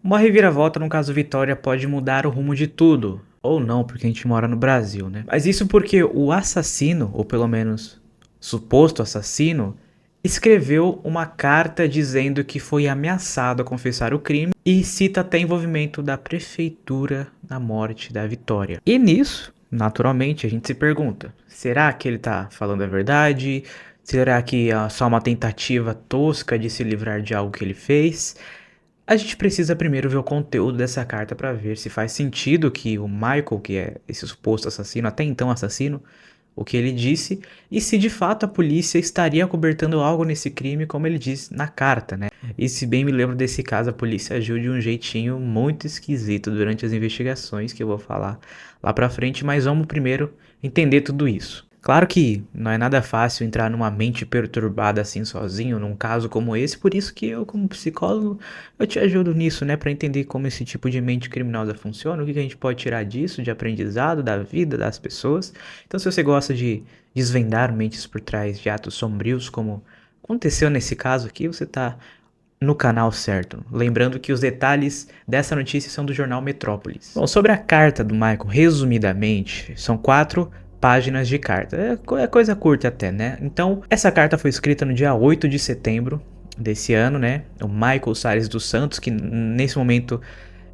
Uma reviravolta no caso Vitória pode mudar o rumo de tudo. Ou não, porque a gente mora no Brasil, né? Mas isso porque o assassino, ou pelo menos suposto assassino, escreveu uma carta dizendo que foi ameaçado a confessar o crime e cita até envolvimento da prefeitura na morte da Vitória. E nisso, naturalmente, a gente se pergunta: será que ele tá falando a verdade? Será que é só uma tentativa tosca de se livrar de algo que ele fez? A gente precisa primeiro ver o conteúdo dessa carta para ver se faz sentido que o Michael, que é esse suposto assassino, até então assassino, o que ele disse, e se de fato a polícia estaria cobertando algo nesse crime, como ele diz na carta, né? E se bem me lembro desse caso, a polícia agiu de um jeitinho muito esquisito durante as investigações, que eu vou falar lá pra frente, mas vamos primeiro entender tudo isso. Claro que não é nada fácil entrar numa mente perturbada assim sozinho, num caso como esse, por isso que eu, como psicólogo, eu te ajudo nisso, né, pra entender como esse tipo de mente criminosa funciona, o que a gente pode tirar disso, de aprendizado, da vida das pessoas. Então, se você gosta de desvendar mentes por trás de atos sombrios, como aconteceu nesse caso aqui, você tá no canal certo. Lembrando que os detalhes dessa notícia são do jornal Metrópolis. Bom, sobre a carta do Michael, resumidamente, são 4 páginas de carta. É coisa curta até, né? Então, essa carta foi escrita no dia 8 de setembro desse ano, né? O Michael Salles dos Santos, que nesse momento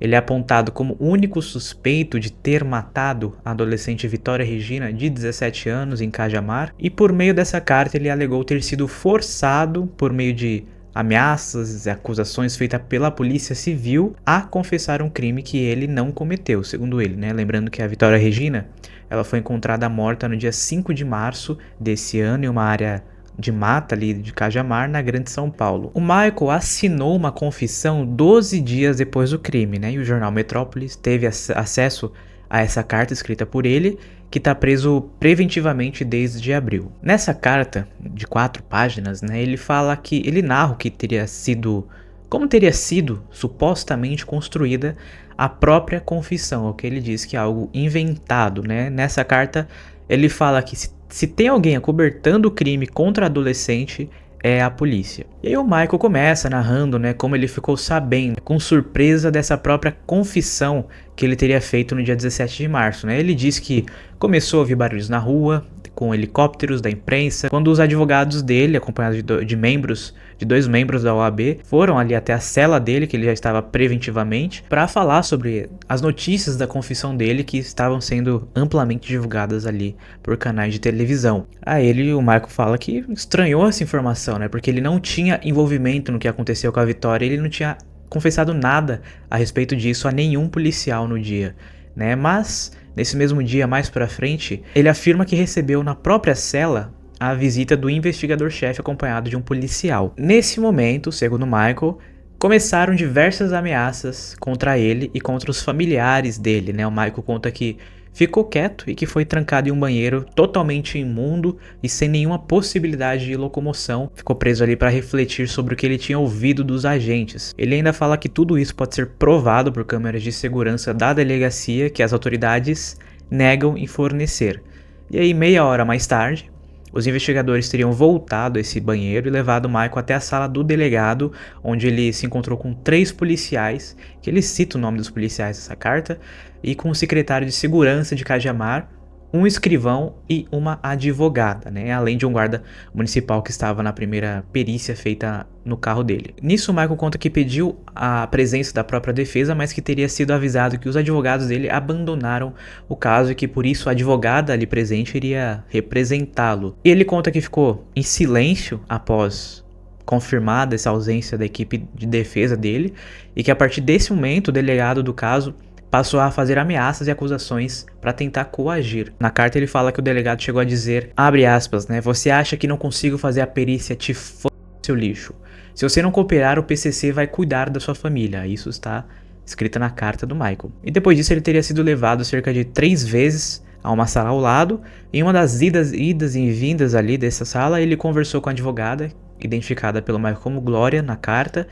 ele é apontado como o único suspeito de ter matado a adolescente Vitória Regina, de 17 anos, em Cajamar. E por meio dessa carta ele alegou ter sido forçado, por meio de ameaças e acusações feitas pela polícia civil, a confessar um crime que ele não cometeu, segundo ele, né? Lembrando que a Vitória Regina, ela foi encontrada morta no dia 5 de março desse ano em uma área de mata ali de Cajamar, na Grande São Paulo. O Michael assinou uma confissão 12 dias depois do crime, né? E o jornal Metrópolis teve acesso a essa carta escrita por ele, que está preso preventivamente desde abril. Nessa carta de 4 páginas, né, ele fala que ele narra o que teria sido, como teria sido supostamente construída a própria confissão, o que ele diz que é algo inventado, né? Nessa carta ele fala que se tem alguém acobertando o crime contra adolescente, é a polícia. E aí o Michael começa narrando, né, como ele ficou sabendo, com surpresa, dessa própria confissão que ele teria feito no dia 17 de março, né? Ele diz que começou a ouvir barulhos na rua, com helicópteros da imprensa, quando os advogados dele, acompanhados de 2 membros da OAB, foram ali até a cela dele, que ele já estava preventivamente, para falar sobre as notícias da confissão dele que estavam sendo amplamente divulgadas ali por canais de televisão. A ele, o Michael fala que estranhou essa informação, né? Porque ele não tinha envolvimento no que aconteceu com a Vitória, ele não tinha confessado nada a respeito disso a nenhum policial no dia, né? Mas nesse mesmo dia, mais pra frente, ele afirma que recebeu na própria cela a visita do investigador-chefe acompanhado de um policial. Nesse momento, segundo Michael, começaram diversas ameaças contra ele e contra os familiares dele, né? O Michael conta que ficou quieto e que foi trancado em um banheiro totalmente imundo e sem nenhuma possibilidade de locomoção. Ficou preso ali para refletir sobre o que ele tinha ouvido dos agentes. Ele ainda fala que tudo isso pode ser provado por câmeras de segurança da delegacia que as autoridades negam em fornecer. E aí, meia hora mais tarde, os investigadores teriam voltado a esse banheiro e levado Michael até a sala do delegado, onde ele se encontrou com 3 policiais, que ele cita o nome dos policiais nessa carta, e com o secretário de segurança de Cajamar, um escrivão e uma advogada, né? Além de um guarda municipal que estava na primeira perícia feita no carro dele. Nisso, o Michael conta que pediu a presença da própria defesa, mas que teria sido avisado que os advogados dele abandonaram o caso e que por isso a advogada ali presente iria representá-lo. E ele conta que ficou em silêncio após confirmada essa ausência da equipe de defesa dele e que a partir desse momento o delegado do caso passou a fazer ameaças e acusações para tentar coagir. Na carta ele fala que o delegado chegou a dizer, abre aspas, né? Você acha que não consigo fazer a perícia, te f***, seu lixo. Se você não cooperar, o PCC vai cuidar da sua família. Isso está escrito na carta do Michael. E depois disso ele teria sido levado cerca de 3 vezes a uma sala ao lado. Em uma das idas e vindas ali dessa sala, ele conversou com a advogada, identificada pelo Michael como Glória na carta.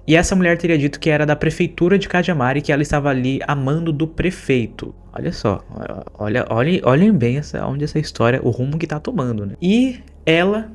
E essa mulher teria dito que era da prefeitura de Cajamar e que ela estava ali a mando do prefeito. Olha só, olhem bem onde essa história, o rumo que tá tomando, né? E ela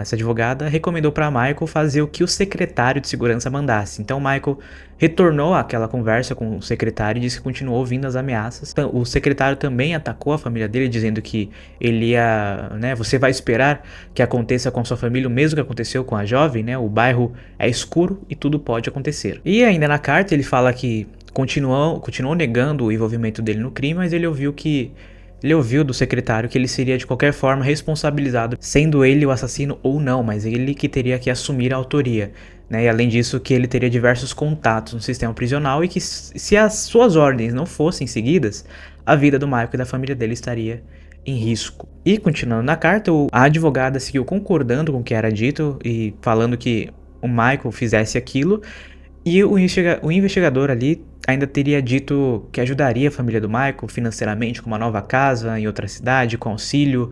essa advogada recomendou para Michael fazer o que o secretário de segurança mandasse. Então Michael retornou àquela conversa com o secretário e disse que continuou ouvindo as ameaças. Então, o secretário também atacou a família dele, dizendo que ele ia, né, você vai esperar que aconteça com sua família o mesmo que aconteceu com a jovem, né? O bairro é escuro e tudo pode acontecer. E ainda na carta ele fala que continuou negando o envolvimento dele no crime, mas ele ouviu do secretário que ele seria de qualquer forma responsabilizado, sendo ele o assassino ou não, mas ele que teria que assumir a autoria, né? E além disso, que ele teria diversos contatos no sistema prisional e que se as suas ordens não fossem seguidas, a vida do Michael e da família dele estaria em risco. E continuando na carta, a advogada seguiu concordando com o que era dito e falando que o Michael fizesse aquilo, e o investigador ali ainda teria dito que ajudaria a família do Michael financeiramente com uma nova casa em outra cidade, com auxílio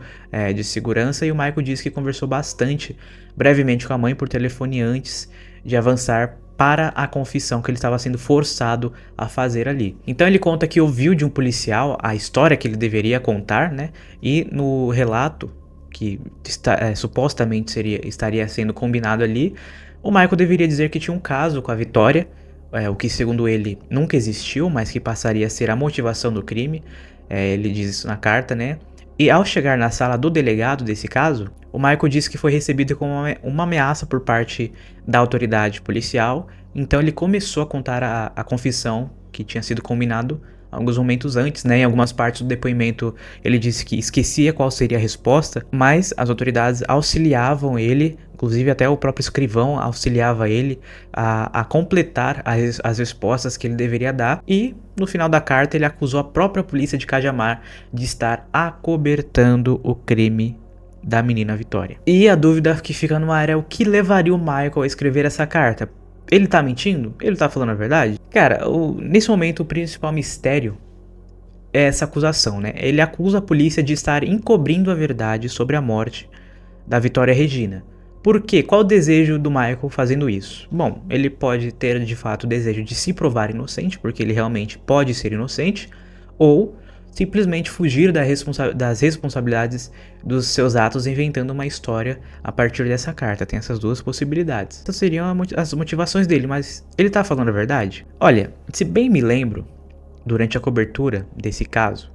de segurança, e o Michael disse que conversou bastante, brevemente com a mãe por telefone antes de avançar para a confissão que ele estava sendo forçado a fazer ali. Então ele conta que ouviu de um policial a história que ele deveria contar, né? E no relato que supostamente estaria sendo combinado ali, o Michael deveria dizer que tinha um caso com a Vitória, o que segundo ele nunca existiu, mas que passaria a ser a motivação do crime. Ele diz isso na carta, né? E ao chegar na sala do delegado desse caso, o Michael disse que foi recebido como uma ameaça por parte da autoridade policial. Então ele começou a contar a confissão que tinha sido combinado alguns momentos antes, né? Em algumas partes do depoimento ele disse que esquecia qual seria a resposta, mas as autoridades auxiliavam ele, inclusive até o próprio escrivão auxiliava ele a completar as respostas que ele deveria dar, e no final da carta ele acusou a própria polícia de Cajamar de estar acobertando o crime da menina Vitória. E a dúvida que fica no ar é o que levaria o Michael a escrever essa carta. Ele tá mentindo? Ele tá falando a verdade? Cara, nesse momento o principal mistério é essa acusação, né? Ele acusa a polícia de estar encobrindo a verdade sobre a morte da Vitória Regina. Por quê? Qual o desejo do Michael fazendo isso? Bom, ele pode ter de fato o desejo de se provar inocente, porque ele realmente pode ser inocente, ou simplesmente fugir das responsabilidades dos seus atos, inventando uma história a partir dessa carta. Tem essas duas possibilidades. Então seriam as motivações dele, mas ele tá falando a verdade? Olha, se bem me lembro, durante a cobertura desse caso,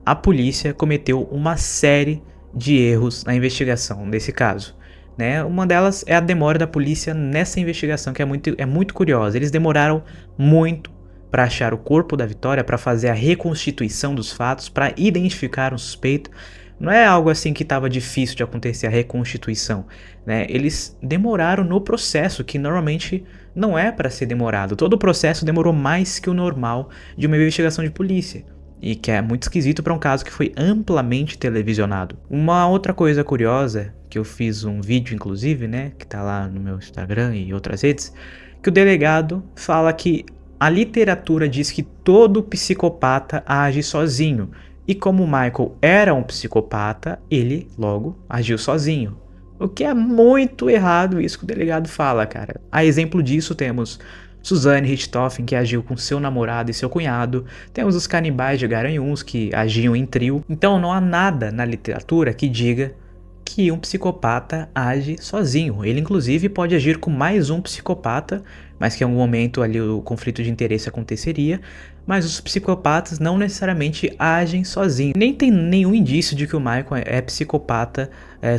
a polícia cometeu uma série de erros na investigação desse caso, né? Uma delas é a demora da polícia nessa investigação, que é muito curiosa. Eles demoraram muito para achar o corpo da Vitória, para fazer a reconstituição dos fatos, para identificar um suspeito. Não é algo assim que estava difícil de acontecer a reconstituição, né? Eles demoraram no processo, que normalmente não é para ser demorado. Todo o processo demorou mais que o normal de uma investigação de polícia, e que é muito esquisito para um caso que foi amplamente televisionado. Uma outra coisa curiosa, que eu fiz um vídeo inclusive, né, que tá lá no meu Instagram e outras redes, que o delegado fala que a literatura diz que todo psicopata age sozinho, e como o Michael era um psicopata, ele logo agiu sozinho. O que é muito errado isso que o delegado fala, cara. A exemplo disso temos Suzanne Richthofen, que agiu com seu namorado e seu cunhado. Temos os canibais de Garanhuns, que agiam em trio. Então não há nada na literatura que diga que um psicopata age sozinho. Ele inclusive pode agir com mais um psicopata, mas que em algum momento ali o conflito de interesse aconteceria. Mas os psicopatas não necessariamente agem sozinhos. Nem tem nenhum indício de que o Michael é psicopata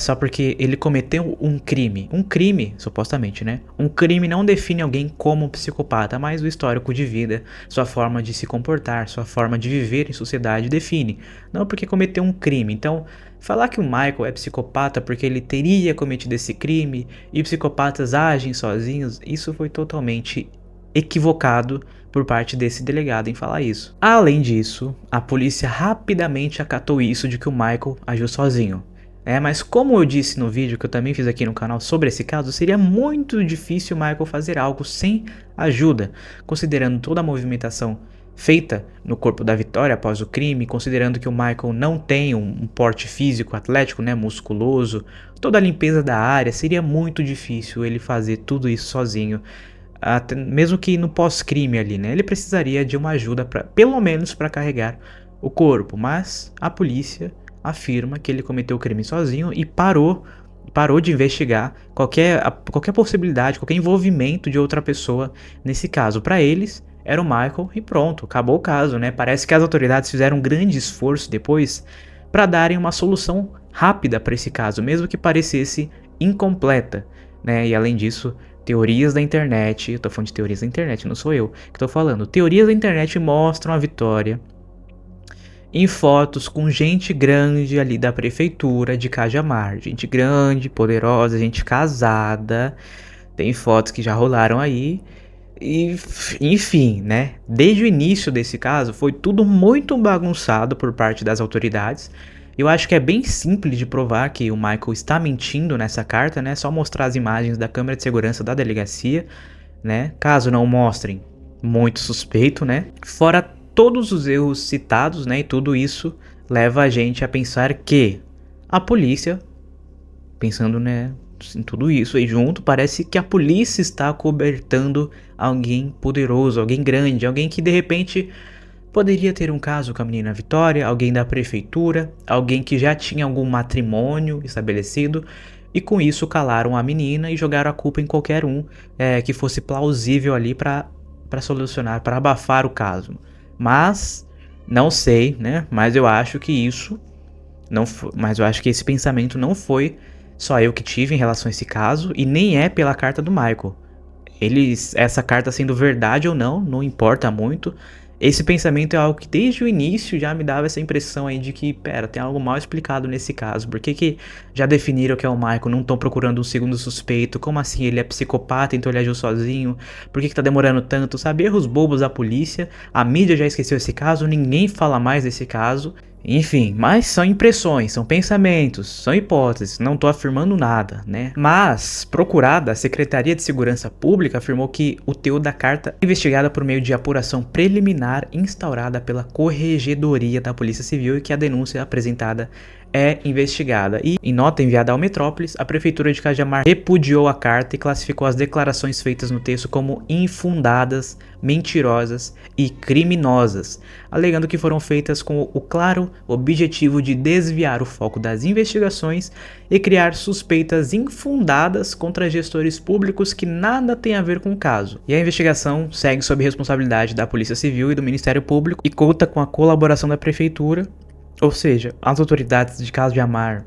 só porque ele cometeu um crime. Um crime, supostamente, né? Um crime não define alguém como psicopata, mas o histórico de vida, sua forma de se comportar, sua forma de viver em sociedade define. Não porque cometeu um crime. Então, falar que o Michael é psicopata porque ele teria cometido esse crime e psicopatas agem sozinhos, isso foi totalmente equivocado por parte desse delegado em falar isso. Além disso, a polícia rapidamente acatou isso de que o Michael agiu sozinho. Mas como eu disse no vídeo que eu também fiz aqui no canal sobre esse caso, seria muito difícil o Michael fazer algo sem ajuda, considerando toda a movimentação feita no corpo da Vitória após o crime, considerando que o Michael não tem um porte físico atlético, né, musculoso, toda a limpeza da área, seria muito difícil ele fazer tudo isso sozinho, até mesmo que no pós-crime ali, né, ele precisaria de uma ajuda pelo menos para carregar o corpo, mas a polícia afirma que ele cometeu o crime sozinho e parou parou de investigar qualquer possibilidade, qualquer envolvimento de outra pessoa nesse caso. Para eles, era o Michael e pronto, acabou o caso, né? Parece que as autoridades fizeram um grande esforço depois para darem uma solução rápida para esse caso, mesmo que parecesse incompleta, né? E além disso, teorias da internet, eu tô falando de teorias da internet, não sou eu que tô falando. Teorias da internet mostram a vitória em fotos com gente grande ali da prefeitura de Cajamar. Gente grande, poderosa, gente casada. Tem fotos que já rolaram aí. E, enfim, né? Desde o início desse caso, foi tudo muito bagunçado por parte das autoridades. Eu acho que é bem simples de provar que o Michael está mentindo nessa carta, né? Só mostrar as imagens da câmera de segurança da delegacia, né? Caso não mostrem, muito suspeito, né? Fora todos os erros citados, né? E tudo isso leva a gente a pensar que a polícia, pensando, né, em tudo isso aí junto, parece que a polícia está cobertando alguém poderoso, alguém grande, alguém que de repente poderia ter um caso com a menina Vitória, alguém da prefeitura, alguém que já tinha algum matrimônio estabelecido, e com isso calaram a menina e jogaram a culpa em qualquer um que fosse plausível ali para solucionar, para abafar o caso. Mas não sei, né? Mas eu acho que isso não foi, mas eu acho que esse pensamento não foi só eu que tive em relação a esse caso e nem é pela carta do Michael. Essa carta sendo verdade ou não, não importa muito. Esse pensamento é algo que desde o início já me dava essa impressão aí de que, pera, tem algo mal explicado nesse caso. Por que já definiram que é o Michael, não estão procurando um segundo suspeito? Como assim? Ele é psicopata, então ele agiu sozinho? Por que tá demorando tanto? Sabe, erros bobos da polícia. A mídia já esqueceu esse caso, ninguém fala mais desse caso. Enfim, mas são impressões, são pensamentos, são hipóteses, não tô afirmando nada, né? Mas, procurada, a Secretaria de Segurança Pública afirmou que o teor da carta é investigada por meio de apuração preliminar instaurada pela Corregedoria da Polícia Civil e que a denúncia apresentada é investigada. E, em nota enviada ao Metrópolis, a Prefeitura de Cajamar repudiou a carta e classificou as declarações feitas no texto como infundadas, mentirosas e criminosas, alegando que foram feitas com o claro objetivo de desviar o foco das investigações e criar suspeitas infundadas contra gestores públicos que nada têm a ver com o caso. E a investigação segue sob responsabilidade da Polícia Civil e do Ministério Público e conta com a colaboração da Prefeitura. Ou seja, as autoridades de Cajamar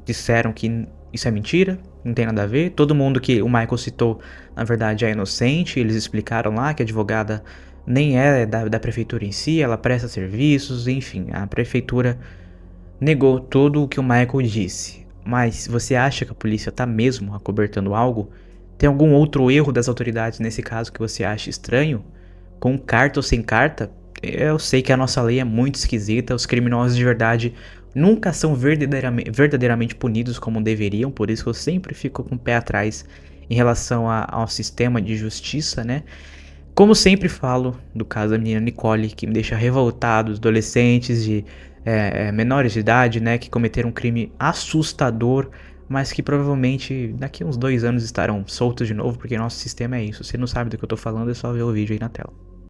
disseram que isso é mentira, não tem nada a ver. Todo mundo que o Michael citou, na verdade, é inocente. Eles explicaram lá que a advogada nem é da prefeitura em si, ela presta serviços, enfim. A prefeitura negou tudo o que o Michael disse. Mas você acha que a polícia tá mesmo acobertando algo? Tem algum outro erro das autoridades nesse caso que você acha estranho? Com carta ou sem carta? Eu sei que a nossa lei é muito esquisita, os criminosos de verdade nunca são verdadeiramente punidos como deveriam, por isso que eu sempre fico com o pé atrás em relação ao sistema de justiça, né? Como sempre falo do caso da menina Nicole, que me deixa revoltado, os adolescentes de menores de idade, né, que cometeram um crime assustador, mas que provavelmente daqui a uns 2 anos estarão soltos de novo, porque nosso sistema é isso. Se não sabe do que eu tô falando, é só ver o vídeo aí na tela.